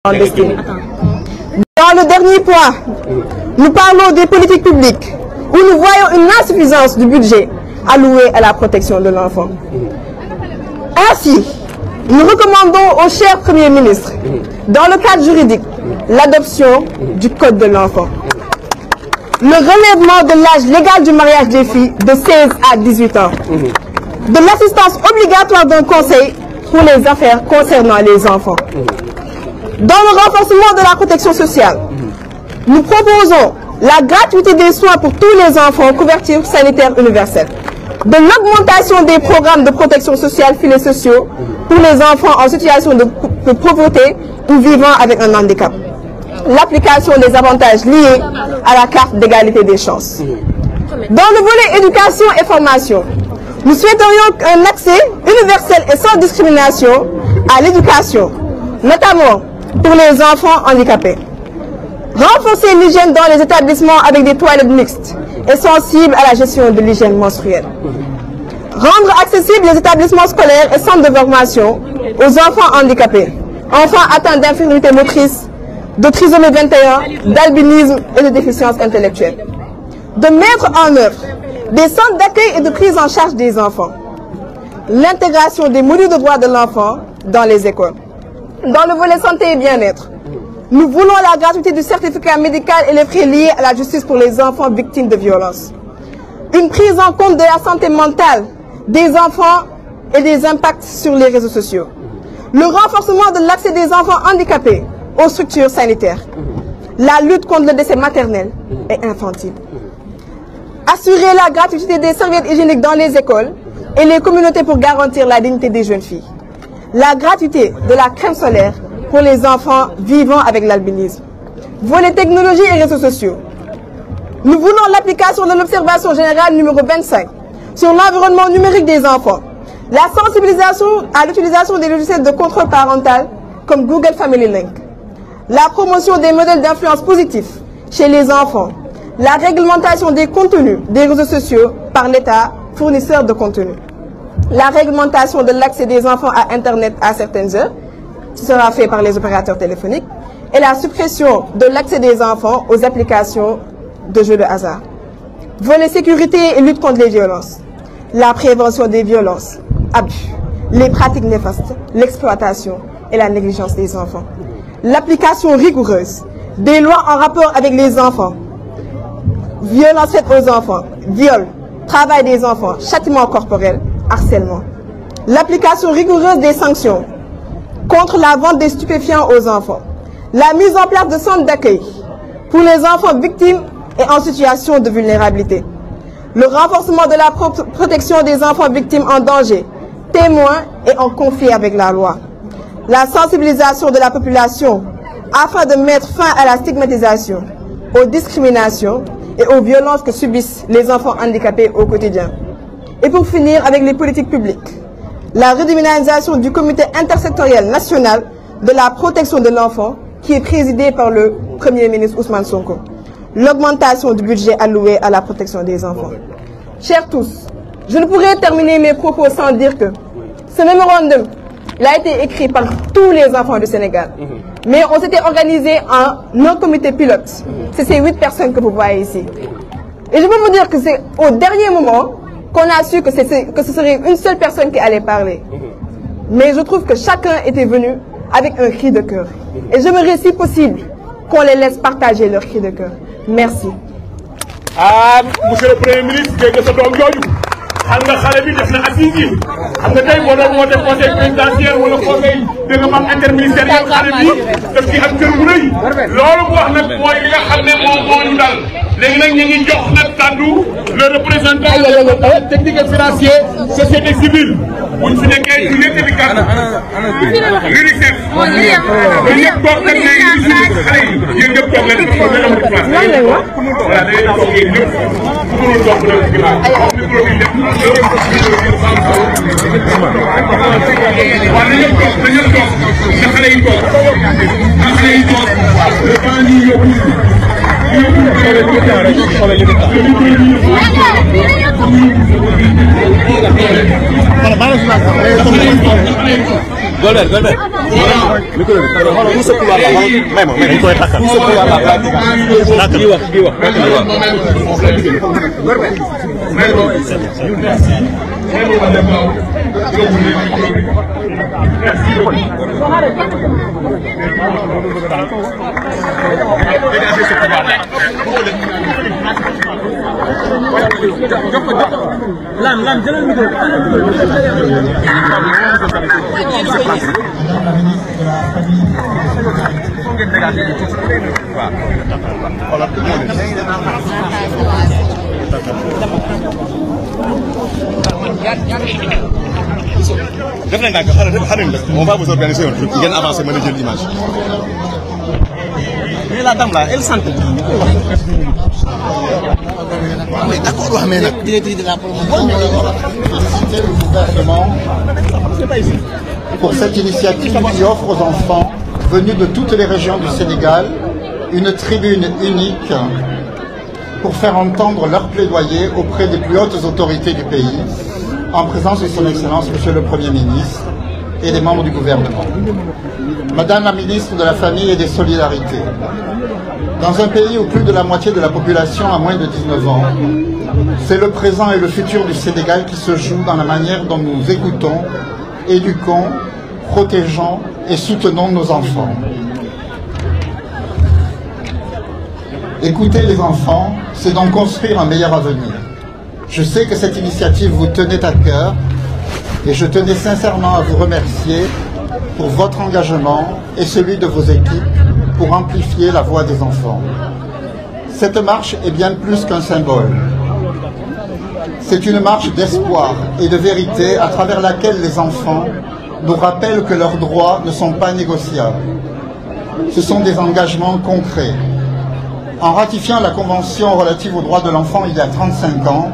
Dans le dernier point, nous parlons des politiques publiques où nous voyons une insuffisance du budget alloué à la protection de l'enfant. Ainsi, nous recommandons au cher Premier ministre, dans le cadre juridique, l'adoption du Code de l'enfant. Le relèvement de l'âge légal du mariage des filles de 16 à 18 ans. De l'assistance obligatoire d'un conseil pour les affaires concernant les enfants. Dans le renforcement de la protection sociale, nous proposons la gratuité des soins pour tous les enfants, couverture sanitaire universelle. De l'augmentation des programmes de protection sociale, filets sociaux pour les enfants en situation de pauvreté ou vivant avec un handicap. L'application des avantages liés à la carte d'égalité des chances. Dans le volet éducation et formation, nous souhaiterions un accès universel et sans discrimination à l'éducation, notamment pour les enfants handicapés. Renforcer l'hygiène dans les établissements avec des toilettes mixtes et sensibles à la gestion de l'hygiène menstruelle. Rendre accessibles les établissements scolaires et centres de formation aux enfants handicapés, enfants atteints d'infirmité motrice, de trisomie 21, d'albinisme et de déficience intellectuelle. De mettre en œuvre des centres d'accueil et de prise en charge des enfants. L'intégration des modules de droits de l'enfant dans les écoles. Dans le volet santé et bien-être, nous voulons la gratuité du certificat médical et les frais liés à la justice pour les enfants victimes de violences. Une prise en compte de la santé mentale des enfants et des impacts sur les réseaux sociaux. Le renforcement de l'accès des enfants handicapés aux structures sanitaires. La lutte contre le décès maternel et infantile. Assurer la gratuité des serviettes hygiéniques dans les écoles et les communautés pour garantir la dignité des jeunes filles. La gratuité de la crème solaire pour les enfants vivant avec l'albinisme. Volet technologie et réseaux sociaux. Nous voulons l'application de l'observation générale numéro 25 sur l'environnement numérique des enfants. La sensibilisation à l'utilisation des logiciels de contrôle parental comme Google Family Link. La promotion des modèles d'influence positifs chez les enfants. La réglementation des contenus des réseaux sociaux par l'État fournisseur de contenu. La réglementation de l'accès des enfants à Internet à certaines heures, ce sera fait par les opérateurs téléphoniques, et la suppression de l'accès des enfants aux applications de jeux de hasard. Volet sécurité et lutte contre les violences. La prévention des violences, abus, les pratiques néfastes, l'exploitation et la négligence des enfants. L'application rigoureuse des lois en rapport avec les enfants. Violences faites aux enfants, viol, travail des enfants, châtiment corporel, harcèlement. L'application rigoureuse des sanctions contre la vente des stupéfiants aux enfants. La mise en place de centres d'accueil pour les enfants victimes et en situation de vulnérabilité. Le renforcement de la protection des enfants victimes en danger, témoins et en conflit avec la loi. La sensibilisation de la population afin de mettre fin à la stigmatisation, aux discriminations et aux violences que subissent les enfants handicapés au quotidien. Et pour finir avec les politiques publiques, la redynamisation du comité intersectoriel national de la protection de l'enfant qui est présidé par le Premier ministre Ousmane Sonko. L'augmentation du budget alloué à la protection des enfants. Chers tous, je ne pourrais terminer mes propos sans dire que ce mémorandum a été écrit par tous les enfants du Sénégal. Mais on s'était organisé en un comité pilote. C'est ces 8 personnes que vous voyez ici. Et je peux vous dire que c'est au dernier moment qu'on a su que ce serait une seule personne qui allait parler. Mais je trouve que chacun était venu avec un cri de cœur. Et j'aimerais, si possible, qu'on les laisse partager leur cri de cœur. Merci. Ah, monsieur le Premier ministre, dégg nga sa doom jooju xam nga xale bi def na assise yi xam nga tey boo doon woote conseil présidentiel wala conseil de nga interministériel xale bi daf ci am kër bu rëy loolu mu wax nag mooy li nga xam ne moo ñu dal léegi nag ñu ngi jox nag kàddu le représentant technique et financier société civile buñ fi nekkee ñu nekk di kàddu l'UNICEF ba ñëpp toog nag léegi di suñu xale yi yéen ñëpp toog leen parce que am na place voilà day toog yéen ñëpp ku mënul toog nag ci ginnaaw micro bi lépp waaw na ñëpp toog na ñëpp toog na xale yi toog na xale yi toog le temps ñu yóbbu Golbert On va vous organiser un truc. Il y a avancé, mais j'ai l'image. Mais la dame là, elle sent. D'accord, mais pour cette initiative qui offre aux enfants venus de toutes les régions du Sénégal une tribune unique pour faire entendre leur plaidoyer auprès des plus hautes autorités du pays, en présence de son Excellence, Monsieur le Premier ministre, et des membres du gouvernement. Madame la ministre de la Famille et des Solidarités, dans un pays où plus de la moitié de la population a moins de 19 ans, c'est le présent et le futur du Sénégal qui se jouent dans la manière dont nous écoutons, éduquons, protégeons et soutenons nos enfants. Écouter les enfants, c'est donc construire un meilleur avenir. Je sais que cette initiative vous tenait à cœur et je tenais sincèrement à vous remercier pour votre engagement et celui de vos équipes pour amplifier la voix des enfants. Cette marche est bien plus qu'un symbole. C'est une marche d'espoir et de vérité à travers laquelle les enfants nous rappellent que leurs droits ne sont pas négociables. Ce sont des engagements concrets. En ratifiant la Convention relative aux droits de l'enfant il y a 35 ans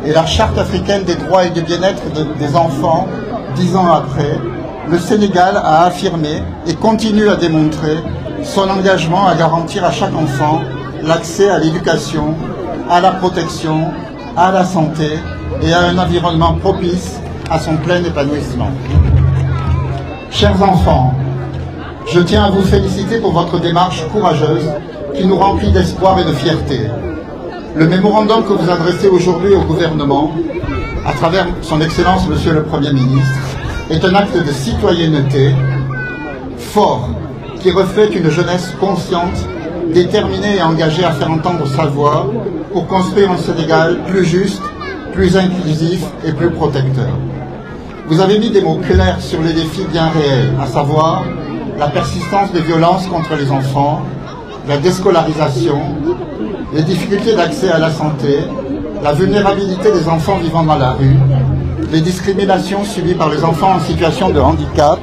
et la Charte africaine des droits et du bien-être des enfants 10 ans après, le Sénégal a affirmé et continue à démontrer son engagement à garantir à chaque enfant l'accès à l'éducation, à la protection, à la santé et à un environnement propice à son plein épanouissement. Chers enfants, je tiens à vous féliciter pour votre démarche courageuse qui nous remplit d'espoir et de fierté. Le mémorandum que vous adressez aujourd'hui au gouvernement, à travers son Excellence Monsieur le Premier ministre, est un acte de citoyenneté fort qui reflète une jeunesse consciente, déterminée et engagée à faire entendre sa voix pour construire un Sénégal plus juste, plus inclusif et plus protecteur. Vous avez mis des mots clairs sur les défis bien réels, à savoir la persistance des violences contre les enfants, la déscolarisation, les difficultés d'accès à la santé, la vulnérabilité des enfants vivant dans la rue, les discriminations subies par les enfants en situation de handicap,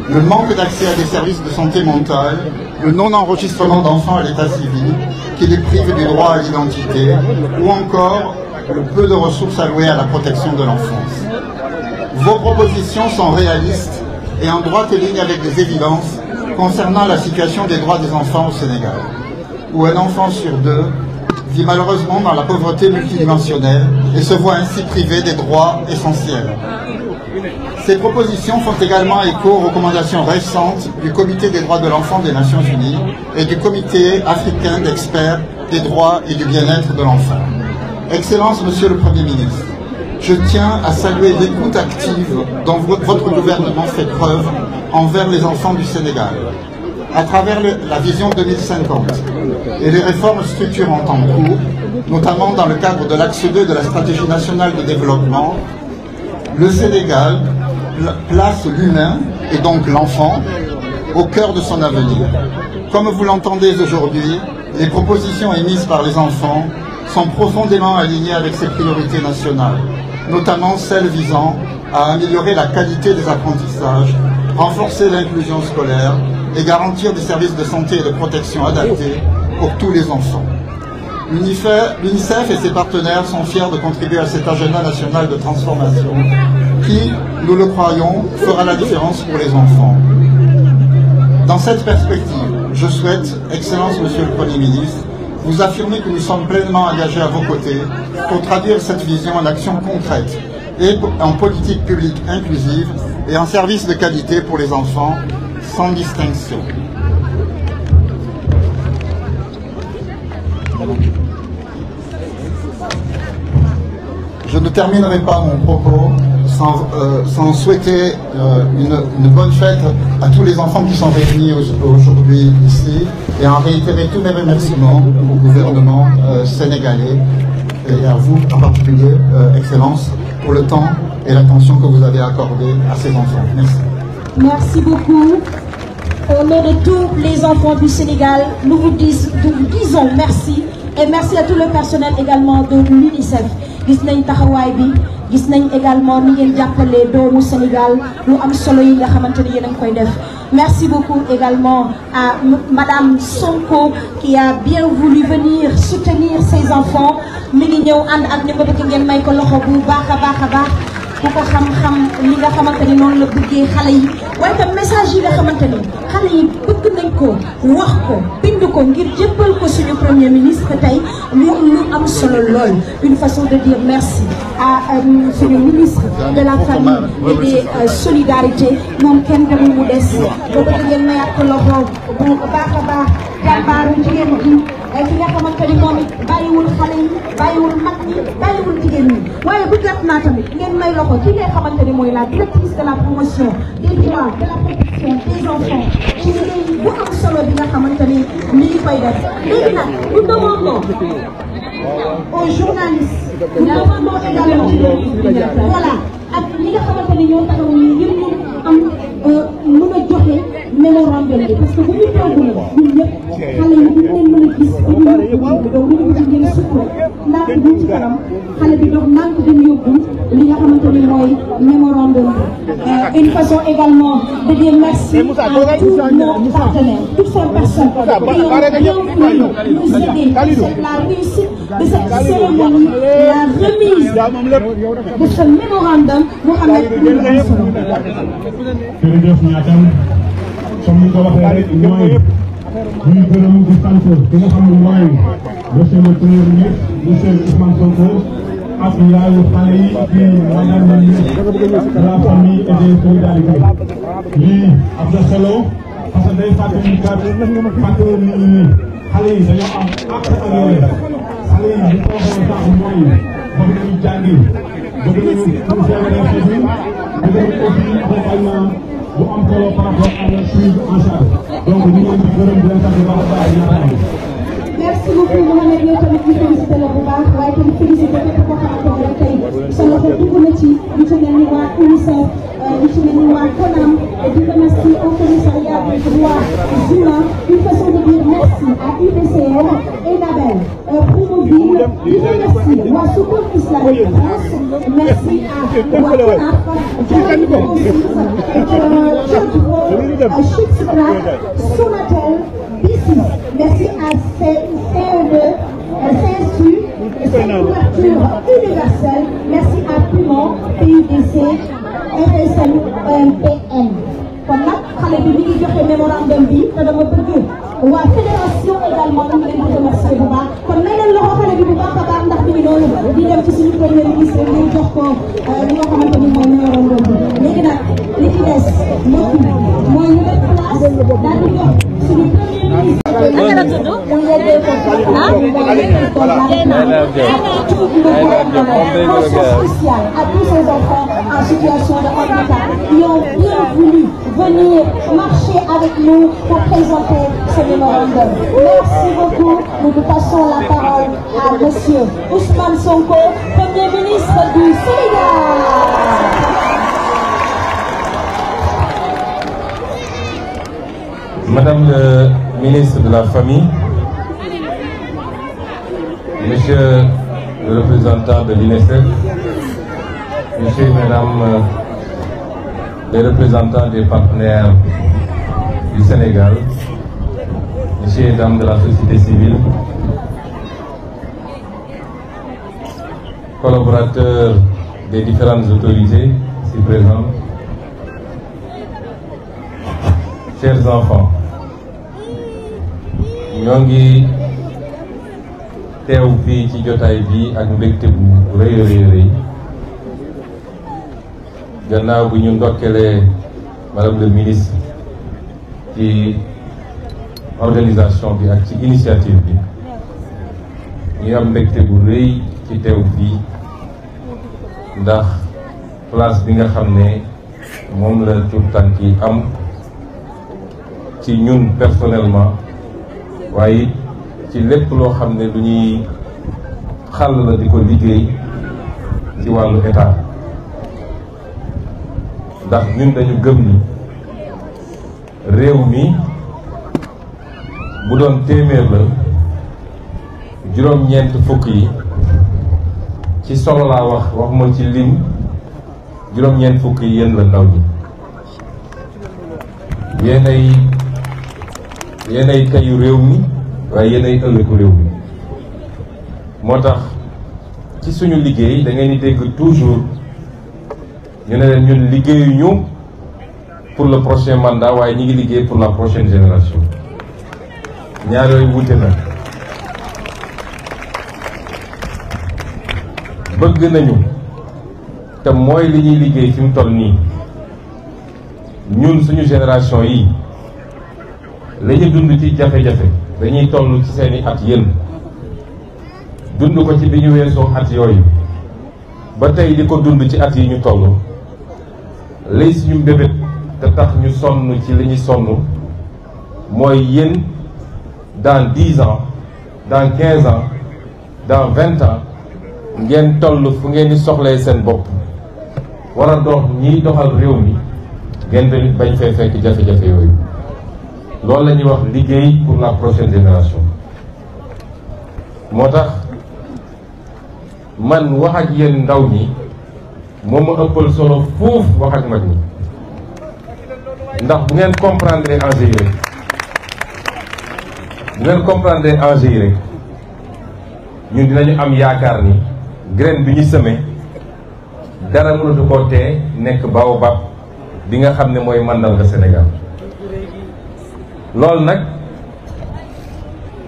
le manque d'accès à des services de santé mentale, le non-enregistrement d'enfants à l'état civil, qui les prive du droit à l'identité, ou encore le peu de ressources allouées à la protection de l'enfance. Vos propositions sont réalistes et en droite ligne avec des évidences concernant la situation des droits des enfants au Sénégal, où un enfant sur deux vit malheureusement dans la pauvreté multidimensionnelle et se voit ainsi privé des droits essentiels. Ces propositions font également écho aux recommandations récentes du Comité des droits de l'enfant des Nations Unies et du Comité africain d'experts des droits et du bien-être de l'enfant. Excellence, Monsieur le Premier ministre, je tiens à saluer l'écoute active dont votre gouvernement fait preuve envers les enfants du Sénégal. À travers la vision 2050 et les réformes structurantes en cours, notamment dans le cadre de l'axe 2 de la stratégie nationale de développement, le Sénégal place l'humain, et donc l'enfant, au cœur de son avenir. Comme vous l'entendez aujourd'hui, les propositions émises par les enfants sont profondément alignées avec ces priorités nationales, notamment celles visant à améliorer la qualité des apprentissages, renforcer l'inclusion scolaire et garantir des services de santé et de protection adaptés pour tous les enfants. L'UNICEF et ses partenaires sont fiers de contribuer à cet agenda national de transformation qui, nous le croyons, fera la différence pour les enfants. Dans cette perspective, je souhaite, Excellence Monsieur le Premier ministre, vous affirmer que nous sommes pleinement engagés à vos côtés pour traduire cette vision en actions concrètes et en politique publique inclusive et un service de qualité pour les enfants sans distinction. Je ne terminerai pas mon propos sans souhaiter une bonne fête à tous les enfants qui sont réunis aujourd'hui ici et en réitérer tous mes remerciements au gouvernement sénégalais et à vous en particulier, Excellence, pour le temps et l'attention que vous avez accordé à ces enfants. Merci. Merci beaucoup. Au nom de tous les enfants du Sénégal, nous vous disons merci et merci à tout le personnel également de l'UNICEF. Gis nañ taxawaay bi gis nañ également ni ngeen jàppale doomu Sénégal lu am solo yi nga xamante ni yéen a ngi koy def. Merci beaucoup également à Madame Sonko qui a bien voulu venir soutenir ses enfants mi ngi ñëw ànd ak ni ma bëgg ngeen may ko loxo bu baax a baax a baax ku ko xam-xam li nga xamante ni noonu la bëggee xale yi waaye tam message yi nga xamante ni xale yi bëgg nañ ko wax ko bind ko ngir jëppal ko suñu premier ministre tey lu am solo lool une façon de dire merci à suñu ministre de la famille et des solidarités moom kenn demul mu des ba bëgg ngeen mayaat ko loxo bu baax a baax jàmbaaru jigéen ji ki nga xamante ni moom it bàyyiwul xale yi bàyyiwul mag ñi bàyyiwul jigéen ñi waaye bu jot naa tamit ngeen may loxo ki nga xamante ni mooy la directrice de la promotion des droits de la protection des enfants ci liggéey bu am solo bi nga xamante ni mi ngi koy def léegi nag nous demandons aux journalistes nous demandons également voilà ak ñi nga xamante ni ñoo taxaw nii ngir ñu am mën a joxe mémorandum bi parce que bu ñu toog ñun ñëpp xale yi duñ leen mën a gis donc ñu bëgg ngeen sukk ndànk bi ci kanam xale bi dox ndànk dañ yóbbu li nga xamante ni mooy mémorandum bi une façon également de dire merci à tous nos partenaires toutes ces personnes qui ont bien voulu nous aider la réussite de cette cérémonie la remise de ce mémorandum Mohamed jërëjëf ñaatam comme ni ko waxee rek mooy ñuy gërëm di sant ki nga xam ne mooy monsieur le premier ministre monsieur Ousmane Sonko ak yaayu xale yi di madame la ministre de la famille et des solidarités lii am na solo parce que day fàttali kat fàttali nit ñi xale yi dañoo am àq ak yooyu xale yi li ko waxee sax mooy bëgg nañu jàngi bëgg nañu pour génération bi bëgg nañu aussi accompagnement bu am solo par rapport à la prise en charge donc ñu ngi leen di gërëm di leen sant bu baax a baax ñaata merci beaucoup Mohamed yow tamit ñu félicité la bu baax waaye tamit félicité képp koo xamante ne tey sa loxo dugg na ci ñu ci mel ni waa UNICEF ñu ci mel ni waa CONAM di remercier au commissariat des droits humains une façon de dire merci à UDCN et Nabel Promoville di remercier waa Secours Islamique France merci à waa CONAF Diallo aussi à Chipscra Sonatel merci à CE2, CSU, couverture universelle. Merci à Pumon, PUDC, FSM, EMPN. Kon nag xale bi mi ngi joxe mémorandum bi te dama bëgg waa fédération également ñu ngi leen di remercier bu baax kon may leen loxo xale bi bu baax a baax ndax mi ngi noonu di dem ci suñu premier ministre ngir jox ko li nga xamante ni mooy mémorandum bi léegi nag li ci des mbokk mi mooy ñu def place daal di jox suñu premier ministre. naka la tudd mu yeggee ko mention spéciale à tous ces enfants en situation de handicap qui ont bien voulu venir marcher avec nous pour présenter ce mémorandum. Merci beaucoup. Nous passons la parole à monsieur Ousmane Sonko, Premier ministre du Sénégal. Madame le ministre de la Famille, Monsieur le représentant de l'UNICEF, Monsieur et Madame les représentants des partenaires du Sénégal, Monsieur et Dames de la société civile, collaborateurs des différentes autorités ici présentes, chers enfants, ñoo ngi teew fii ci jotaay bi ak mbégte bu rëy a rëy gannaaw bu ñu ndokkelee madame le ministre ci organisation bi ak ci initiative bi ñu am mbégte bu rëy ci teew fii ndax place bi nga xam ne moom la tout tànk yi am ci ñun personnellement waaye ci lépp loo xam ne lu ñuy xàll la di ko liggéey ci wàllu état ndax ñun dañu gëm ni réew mi bu doon téeméer la juróom-ñeent fukk yi ci solo laa waxuma ci lim juróom-ñeent fukk yi yéen la ndaw ñi yéenay kayu réew mi waaye yéenay ëllëgu réew mi moo tax ci suñu liggéey da ngeen di dégg toujours ñu ne leen ñun liggéeyuñu pour le prochain mandat waaye ñi ngi liggéey pour la prochaine génération ñaar yooyu wute na bëgg nañu te mooy li ñuy liggéey fi mu toll nii ñun suñu génération yi la ñu dund ci jafe-jafe dañuy toll ci seeni at yéen dund ko ci bi ñu weesoo at yooyu ba tey di ko dund ci at yi ñu toll lay suñu mbébét te tax ñu sonn ci li ñuy sonn mooy yéen dans 10 ans dans 15 ans dans 20 ans ngeen toll fu ngeen di soxlee seen bopp war a dox ñiy doxal réew mi ngeen bañ fee fekk jafe-jafe yooyu loolu la ñuy wax liggéey pour la prochaine génération moo tax man wax ak yéen ndaw ñi moo ma ëppal solo fuuf wax ak mag ñi ndax bu ngeen comprendre enjeu yi rek ñun dinañu am yaakaar ni graine bi ñu semé dara mënatu koo tee nekk baobab bi nga xam ne mooy màndarga Sénégal loolu nag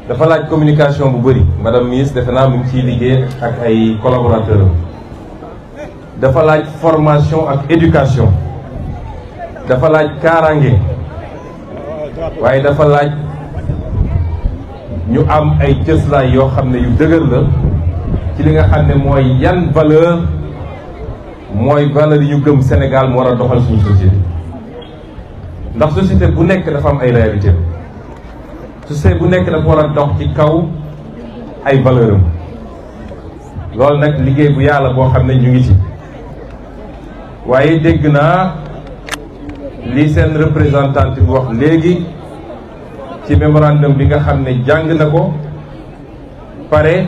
dafa laaj communication bu bëri madame ministre defe naa mu ngi ciy liggéey ak ay collaborateurs am dafa laaj formation ak éducation dafa laaj kaaraange waaye dafa laaj ñu am ay cëslaay yoo xam ne yu dëgër la ci li nga xam ne mooy yan valeur yi ñu gëm Sénégal mu war a doxal suñu société ndax société bu nekk dafa am ay réalité société bu nekk dafa war a dox ci kaw ay valeur am loolu nag liggéey bu yàlla boo xam ne ñu ngi ci waaye dégg naa li seen représentante bi wax léegi ci mémorandum bi nga xam ne jàng na ko pare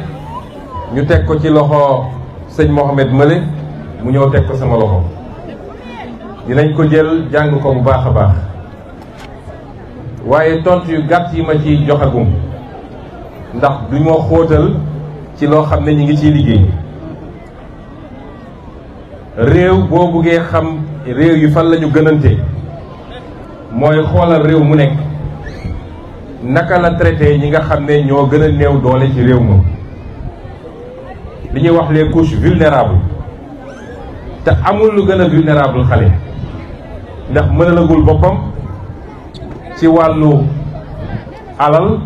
ñu teg ko ci loxo sëñ Mohamed Mële mu ñëw teg ko sama loxo dinañ ko jël jàng ko bu baax a baax waaye tontu yu gàtt yi ma ciy joxagum ndax du ma xóotal ci loo xam ne ñi ngi ciy liggéey réew boo buggee xam réew yi fan la ñu gënante mooy xoolal réew mu nekk naka la traité ñi nga xam ne ñoo gën a néew doole ci réew ma li ñuy wax les couches vulnérables te amul lu gën a vulnérable xale ndax mënalagul boppam ci wàllu alal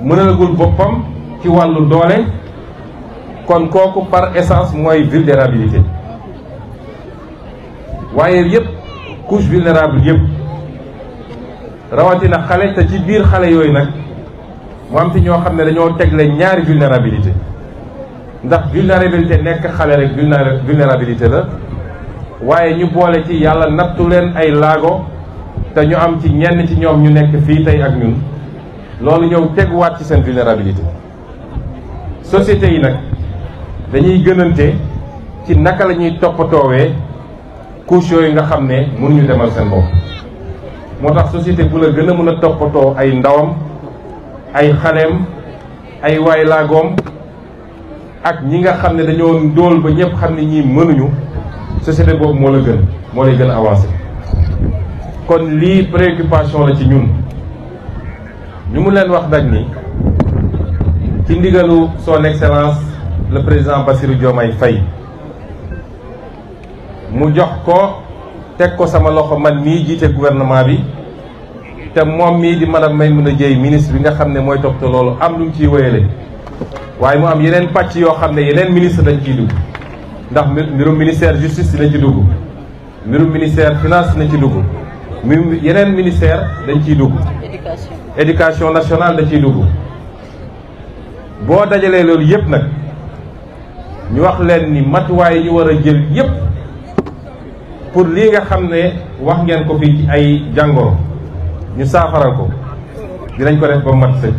mënalagul boppam ci wàllu doole kon kooku par essence mooy vulnérabilité waaye yëpp couche vulnérable yëpp rawatina xale te ci biir xale yooyu nag mu am ci ñoo xam ne dañoo tegle ñaari vulnérabilité ndax vulnérabilité nekk xale rek vulnérabilité la waaye ñu boole ci yàlla nattu leen ay laago te ñu am ci ñenn ci ñoom ñu nekk fii tey ak ñun loolu ñëw teguwaat ci seen vulnérabilité société yi nag dañuy gënante ci naka la ñuy toppatoowee couche yooyu nga xam ne mënuñu demal seen bopp moo tax société bu la gën a mën a toppatoo ay ndawam ay xaleem ay waay laagoom ak ñi nga xam ne dañoo ndóol ba ñëpp xam ne ñii mënuñu société boobu moo lay gën a avancé kon lii préoccupation la ci ñun ñu mu leen wax nag ni ci ndigalu son excellence le président Bassirou Diomaye Faye mu jox ko teg ko sama loxo man mii jiite gouvernement bi te moom mii di madame Maïmouna Dièye ministre bi nga xam ne mooy toppatoo loolu am lu mu ciy wéyale waaye mu am yeneen pàcc yoo xam ne yeneen ministre dañ ciy dugg ndax mbirum ministère justice dinañ ci dugg mbirum ministère finance dinañ ci dugg mbirum yeneen ministère dañ ciy dugg éducation nationale dañ ciy dugg boo dajalee loolu yépp nag ñu wax leen ni matuwaay yi ñu war a jël yépp pour lii nga xam ne wax ngeen ko fii ci ay jàngoro ñu saafaral ko dinañ ko def ba mat sëkk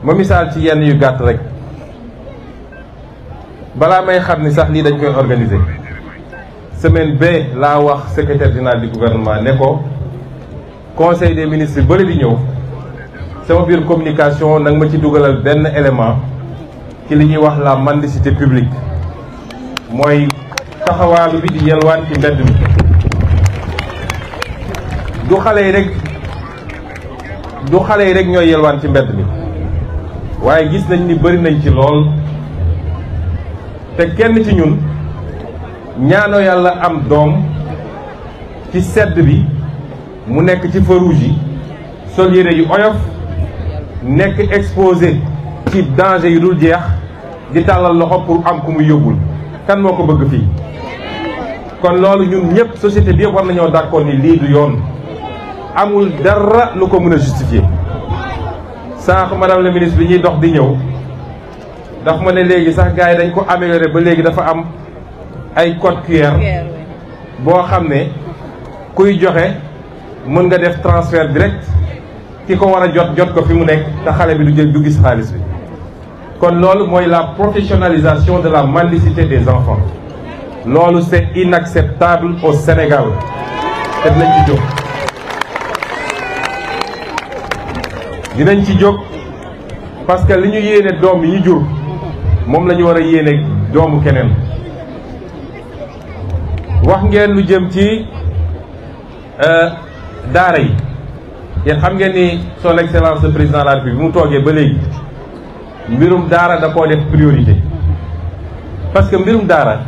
ma misaal ci yenn yu gàtt rek balaa may xam ni sax lii dañ koy organiser semaine ba laa wax secrétaire général du gouvernement ne ko conseil des ministres bële di ñëw sama biir communication nag ma ci dugalal benn élément ci li ñuy wax la mendicité publique mooy taxawaalu bi di yelwaan ci mbedd mi du xale yi rek ñooy yelwaan ci mbedd mi waaye gis nañ ni bëri nañ ci lool te kenn ci ñun ñaanoo yàlla am doom ci sedd bi mu nekk ci feu rouge yi sol yére yu oyof nekk exposé ci danger yu dul jeex di tàllal loxo pour am ku muy yóbbul kan moo ko bëgg fii kon loolu ñun ñëpp société bi yëpp war nañoo d'accord ni lii du yoon amul dara lu ko mën a justifier sànq madame la ministre bi ñuy dox di ñëw daf ma ne léegi sax gars yi dañ ko amélioré ba léegi dafa am ay code QR boo xam ne kuy joxe mën nga def transfert direct ki ko war a jot ko fi mu nekk te xale bi du gis xaalis bi kon loolu mooy la professionnalisation de la mendicité des enfants loolu c'est inacceptable au Sénégal te dinañ ci jóg parce que li ñu yéene doom yi ñu jur moom la ñu war a yéene doomu keneen wax ngeen lu jëm ci daara yi yéen xam ngeen ni son excellence le président de la République bi mu toogee ba léegi mbirum daara da koo def priorité parce que mbirum daara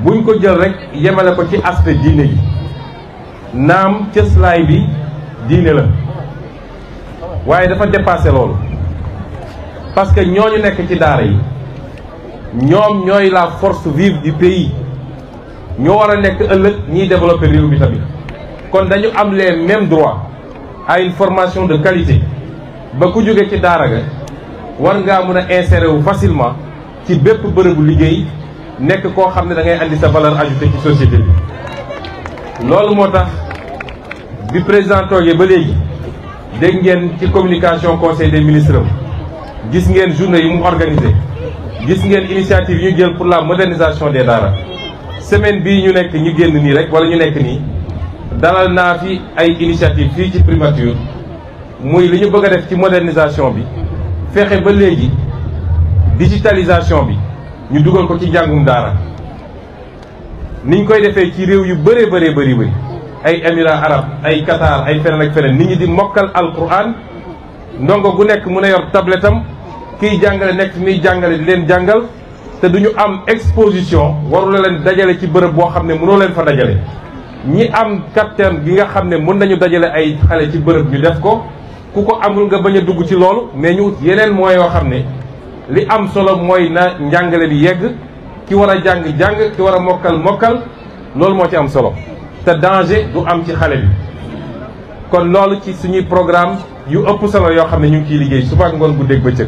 buñ ko jël rek yemale ko ci aspect diine gi naam cëslaay bi diine la waaye dafa dépassé loolu parce que ñooñu nekk ci daara yi ñoom ñooy la force vive du pays ñoo war a nekk ëllëg ñiy développer réew bi tamit kon dañu am les mêmes droits à une formation de qualité ba ku jóge ci daara ga war ngaa mën a insérer wu facilement ci bépp bërëbu liggéey nekk koo xam ne da ngay andi sa valeur ajoutée ci société bi loolu moo tax bi président toogee ba léegi dégg ngeen ci communication conseil des ministres gis ngeen journée yi mu organisé gis ngeen initiative yi ñu jël pour la modernisation des daara semaine bii ñu nekk ñu génn nii rek wala ñu nekk nii dalal naa fi ay initiative fii ci primature muy li ñu bëgg a def ci modernisation bi fexe ba léegi digitalisation bi ñu dugal ko ci njàngum daara niñ koy defee ci réew yu bëree bëri ay émirats arabes ay Qatar ay feneen ak feneen nit ñi di mokkal alquran ndongo gu nekk mën a yor tablette am kiy jàngale nekk miy jàngale di leen jàngal te duñu am exposition warula leen dajale ci bërëb boo xam ne mënoo leen fa dajale ñi am capitaine gi nga xam ne mën nañu dajale ay xale ci bërëb ñu def ko ku ko amul nga bañ a dugg ci loolu mais ñu ut yeneen moyens yoo xam ne li am solo mooy na njàngale bi yegg ki war a jàng ki war a mokkal loolu moo ci am solo te danger du am ci xale bi kon loolu ci suñuy programme yu ëpp solo yoo xam ne ñu ngi ciy liggéey suba ak ngoon guddeeg bëccëg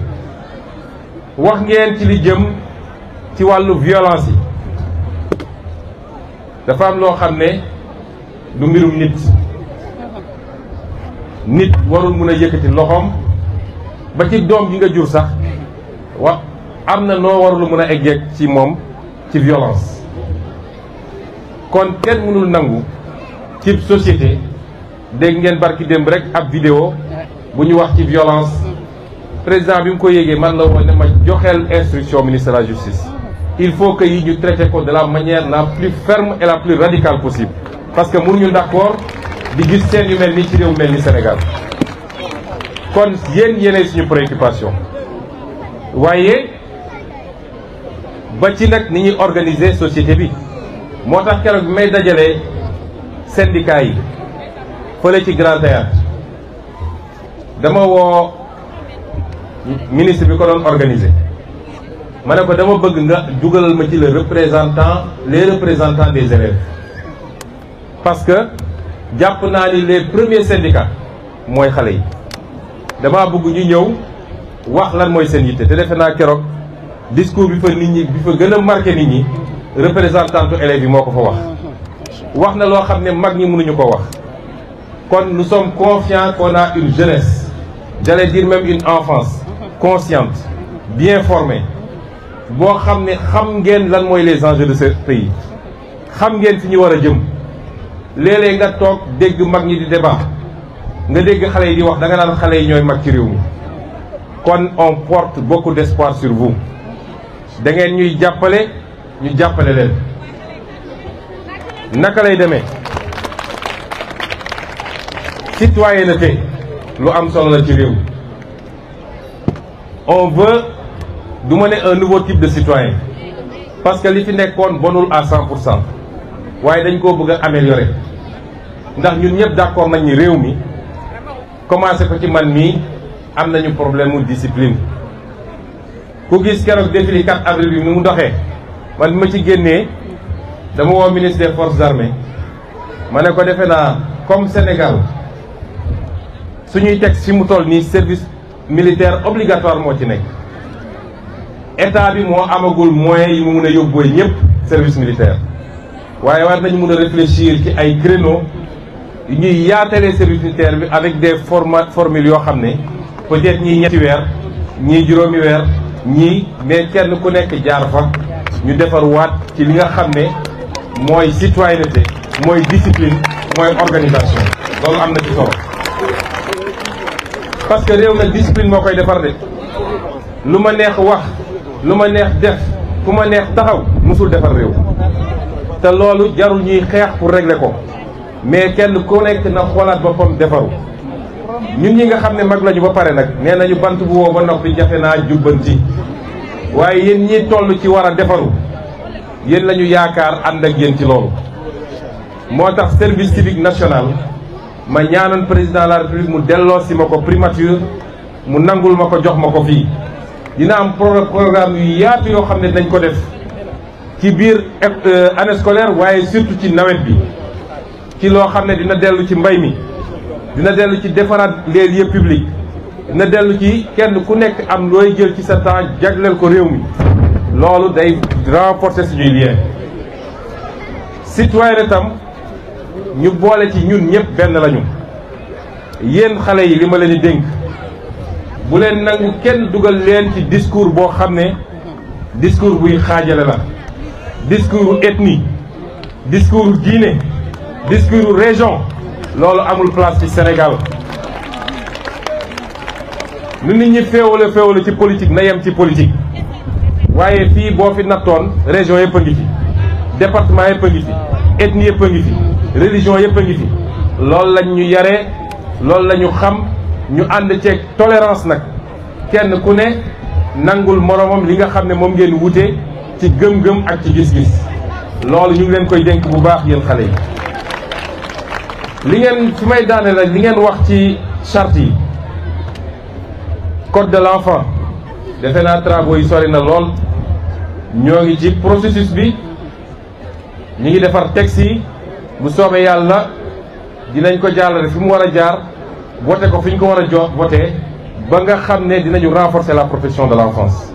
wax ngeen ci li jëm ci wàllu violence yi dafa am loo xam ne du mbirum nit warul mun a yëkkati loxoom ba ci doom ji nga jur sax am na noo warul mun a eggeeg ci moom ci violence kon kenn mënul nangu ci société dégg ngeen barki démb rek ab vidéo bu ñu wax ci violence président bi mu ko yéegee man la woon ne ma joxeel instruction ministre de la justice il faut que yi ñu traité ko de la manière la plus ferme et la plus radicale possible parce que mënuñu d'accord di gis seen yu mel ni ci réew mel ni Sénégal kon yéenay suñu préoccupation waaye ba ci nag ni ñuy organiser société bi moo tax keroog bi may dajalee syndicat yi fële ci Grand Théâtre dama woo ministre bi ko doon organisé ma ne ko dama bëgg nga dugalal ma ci les représentants des élèves parce que jàpp naa ni les premiers syndicats mooy xale yi dama bëgg ñu ñëw wax lan mooy seen yitte te defe naa keroog discours bi fa nit ñi bi fa gën a marqué nit ñi représentant élèves yi moo ko fa wax na loo xam ne mag ñi mënuñu ko wax kon nous sommes confiants qu'on a une jeunesse, j'allais dire même une enfance consciente, bien formée boo xam ne xam ngeen lan mooy les enjeux de ce pays xam ngeen fi ñu war a jëm léeg-léeg nga toog dégg mag ñi di débat nga dégg xale yi di wax da nga naan xale yi ñooy mag ci réew mi kon on porte beaucoup d'espoir sur vous da ngeen ñuy jàppale ñu jàppale leen naka lay demee citoyenneté lu am solo la ci réew on veut du ma ne un nouveau type de citoyen parce que li fi nekkoon bonul à 100% waaye dañ koo bëgg a améliorer ndax ñun ñëpp d'accord nañ ni réew mi commencé ko ci man mii am nañu problème mu discipline ku gis keroog défilé 4 avril bi mu doxee man bi ma ci génnee dama woo ministre des forces armées ma ne ko defe naa comme Sénégal suñuy teg fi mu toll nii service militaire obligatoire moo ci nekk état bi moo amagul moyens yi mu mun a yóbboo ñëpp service militaire waaye war nañu mun a réfléchir ci ay créneaux yu ñuy yaatalee service militaire bi avec des formules yoo xam ne peut-être ñii 7 weer ñii juróomi weer ñii mais kenn ku nekk jaar fa ñu defar waat ci li nga xam ne mooy citoyenneté mooy discipline mooy organisation loolu am na ci solo parce que réew nag discipline moo koy defar de lu ma neex wax lu ma neex def fu ma neex taxaw musul defar réew te loolu jarul ñuy xeex pour régler ko mais kenn ku nekk na xoolaat boppam defaru ñun ñi nga xam ne mag lañu ba pare nag nee nañu bant bu woo ba noppi jafe naa jubbanti waaye yéen ñi toll ci war a defaru yéen la ñu yaakaar ànd ak yéen ci loolu moo tax service civique national ma ñaanoon président de la république mu delloo si ma ko primature mu nangul ma ko jox ma ko fii dina am programme yu yaatu yoo xam ne dinañ ko def ci biir année scolaire waaye surtout ci nawet bi ci loo xam ne dina dellu ci mbay mi dina dellu ci defaraat les lieux publics dina dellu ci kenn ku nekk am looy jël ci sa temps jagleel ko réew mi loolu day renforcer suñuy lien citoyen itam ñu boole ci ñun ñëpp benn lañu yéen xale yi li ma leen di dénk bu leen nangu kenn dugal leen ci discours boo xam ne discours buy xaajale la discours ethnie discours diine discours région loolu amul place ci Sénégal nu nit ñi féewale ci politique na yem ci politique waaye fii boo fi nattoon région yëpp a ngi fi département yëpp a ngi fi ethnie yëpp a ngi fi religion yëpp a ngi fi loolu lañ ñu yaree loolu la ñu xam ñu ànd ceeg tolérance nag kenn ku ne nangul moromam li nga xam ne moom ngeen wute ci gëm-gëm ak ci gis-gis loolu ñu ngi leen koy dénk bu baax yéen xale yi li ngeen fi may daane la li ngeen wax ci charte yi code de l'enfant defe naa travaux yi sori na lool ñoo ngi ci processus bi ñu ngi defar texte yi bu soobee yàlla dinañ ko jàllale fi mu war a jaar voté ko fi ñu ko war a voté ba nga xam ne dinañu renforcer la protection de l'enfance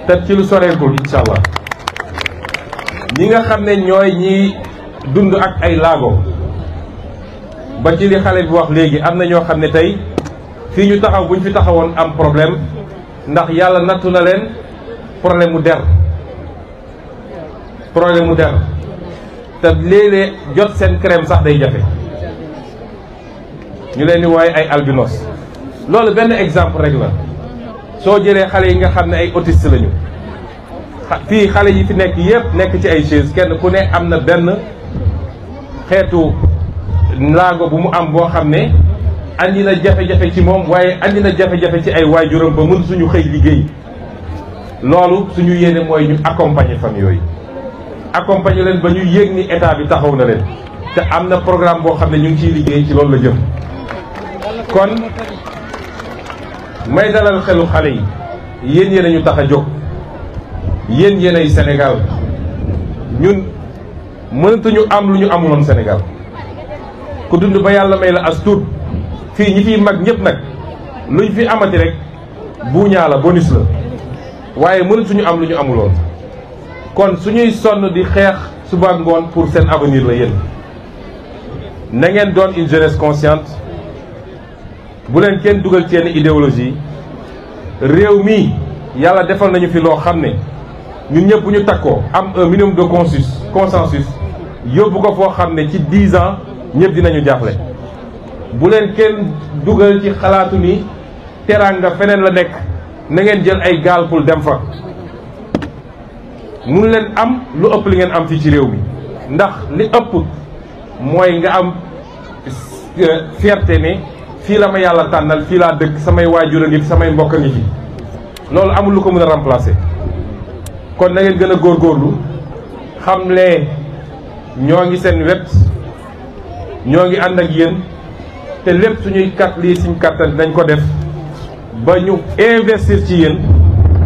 te ci lu soreekul incha allah ñi nga xam ne ñooy ñi dund ak ay laago ba ci li xale bi wax léegi am na ñoo xam ne tey fii ñu taxaw bu ñu fi taxawoon am problème ndax yàlla nattu na leen problème mu der te léeg-léeg jot seen crème sax day jafe ñu leen di wooye ay albinos loolu benn exemple rek la soo jëlee xale yi nga xam ne ay autistes lañu fii xale yi fi nekk yépp nekk ci ay chaise kenn ku ne am na benn xeetu laago bu mu am boo xam ne andi na jafe-jafe ci moom waaye andi na jafe-jafe ci ay waajuram ba mën suñu xëy liggéey loolu suñu yéene mooy ñu accompagner famille yooyu accompagner leen ba ñu yéeg ni état bi taxaw na leen te am na programme boo xam ne ñu ngi ciy liggéey ci loolu la jëm. kon may dalal xelu xale yi yéen yéen a ñu tax a jóg yéen yéen ay Sénégal ñun mënatuñu am lu ñu amuloon Sénégal ku dund ba yàlla may la as tuut fii ñi fiy mag ñëpp nag luñ fi amati rek buuñaa la bonus la waaye mënatuñu am lu ñu amuloon. kon suñuy sonn di xeex suba ak ngoon pour seen avenir la yéen na ngeen doon une jeunesse consciente bu leen kenn dugal ci yenn idéologie réew mi yàlla defal nañu fi loo xam ne ñun ñëpp bu ñu takkoo am un minimum de consensus yóbbu ko foo xam ne ci 10 ans ñëpp dinañu jaaxle bu leen kenn dugal ci xalaatu ni teraanga feneen la nekk na ngeen jël ay gaal pour dem fa. mun leen am lu ëpp li ngeen am fii ci réew mi ndax li ëpp mooy nga am fierté ne fii la ma yàlla tànnal fii laa dëkk samay waajur a ngi fi samay mbokk a ngi fi loolu amul lu ko mën a remplacer. kon na ngeen gën a góorgóorlu xam lee ñoo ngi seen wet ñoo ngi ànd ak yéen te lépp suñuy lii suñ kattan dinañ ko def ba ñu investir ci yéen.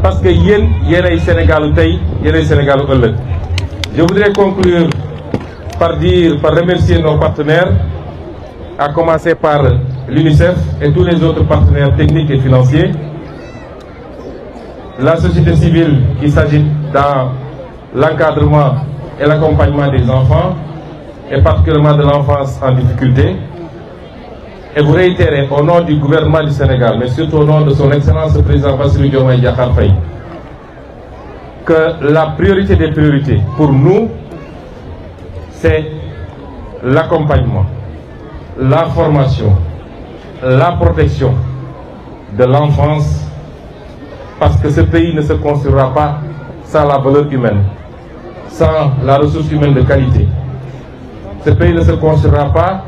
Parce que yéen yéenay Sénégalu tey yéenay Sénégalu ëllëg. Je voudrais conclure par remercier nos partenaires, à commencer par l'UNICEF et tous les autres partenaires techniques et financiers, la société civile qui s'agit dans l'encadrement et l'accompagnement des enfants, et particulièrement de l'enfance en difficulté, et vous réitérer au nom du gouvernement du Sénégal, mais surtout au nom de son Excellence le Président Bassirou Diomaye Diakhar Faye, que la priorité des priorités pour nous, c'est l'accompagnement, la formation, la protection de l'enfance, parce que ce pays ne se construira pas sans la valeur humaine, sans la ressource humaine de qualité. Ce pays ne se construira pas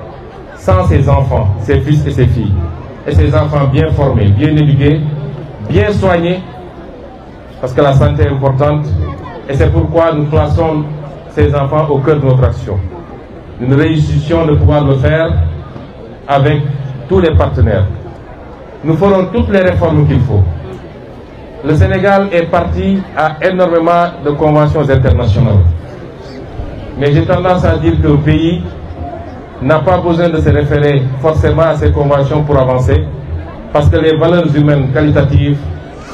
sans ses enfants, ses fils et ses filles, et ses enfants bien formés, bien éduqués, bien soignés, parce que la santé est importante, et c'est pourquoi nous plaçons ces enfants au cœur de notre action. Nous nous réussissions de pouvoir le faire avec tous les partenaires. Nous ferons toutes les réformes qu'il faut. Le Sénégal est parti à énormément de conventions internationales. Mais j'ai tendance à dire qu'un pays n'a pas besoin de se référer forcément à ces conventions pour avancer, parce que les valeurs humaines qualitatives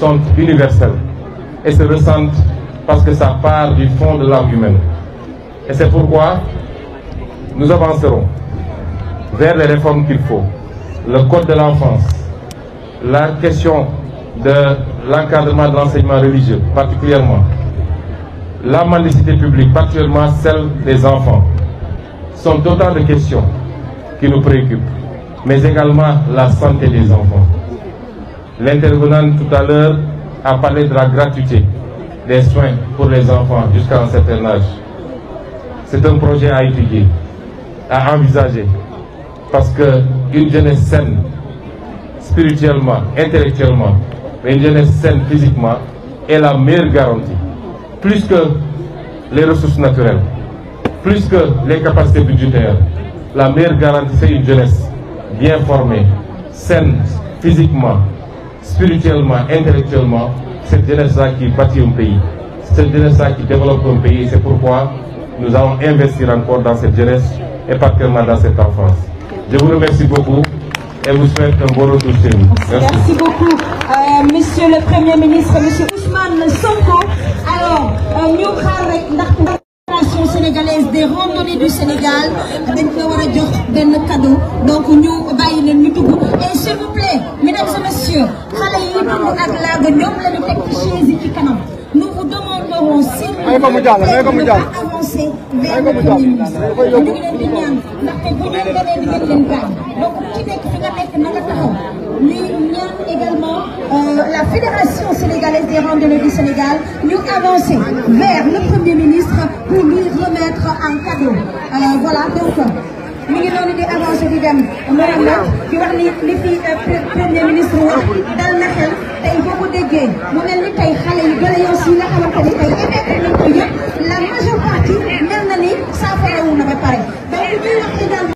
sont universelles et se ressentent parce que ça part du fond de l'âme humaine. Et c'est pourquoi nous avancerons vers les réformes qu'il faut. Le code de l'enfance, la question de l'encadrement de l'enseignement religieux, particulièrement, la mendicité publique, particulièrement celle des enfants, sont autant de questions qui nous préoccupent, mais également la santé des enfants. L'intervenant tout à l'heure a parlé de la gratuité des soins pour les enfants jusqu'à un certain âge. C'est un projet à étudier, à envisager, parce qu'une jeunesse saine, spirituellement, intellectuellement, mais une jeunesse saine physiquement, est la meilleure garantie. Plus que les ressources naturelles, plus que les capacités budgétaires, la meilleure garantie, c'est une jeunesse bien formée, saine, physiquement, spirituellement, intellectuellement. Cette jeunesse-là qui bâtit un pays, cette jeunesse-là qui développe un pays. C'est pourquoi nous allons investir encore dans cette jeunesse et particulièrement dans cette enfance. Je vous remercie beaucoup et vous souhaite un bon retour chez vous. Merci beaucoup, Monsieur le Premier ministre, Monsieur Ousmane Sonko. Alors, ñu xaar rek ndax fédération sénégalaise des randonnées du Sénégal dañ ko war a jox benn cadeau, donc ñu bàyyi leen ñu dugg. Et s'il vous plaît, mesdames et messieurs, xale yi dugg ak laago ñoom la ñu teg ci chaise yi ci kanam. Nous vous demanderons s'il vous plaît de ne pas avancer vers le Premier ministre. ñu ngi leen di ñaan ndaxte bu ñu demee di ngeen leen gaañ. Donc ku ci nekk fi nga nekk na nga taxaw. Ñuy ñaan également la Fédération sénégalaise des randonnées du Sénégal ñu avancer vers le Premier ministre pour lui remettre un cadeau. Voilà, donc mi ngi noonu di avancé di dem maanaam nag di wax ni li fi premier ministre wax dal na xel tey boo ko déggee mu mel ni tey xale yu doléances yi nga xamante ni tey émettre nañ ko yëpp la majeure partie mel na ni saafara wu na ba pare donc ñuy wax également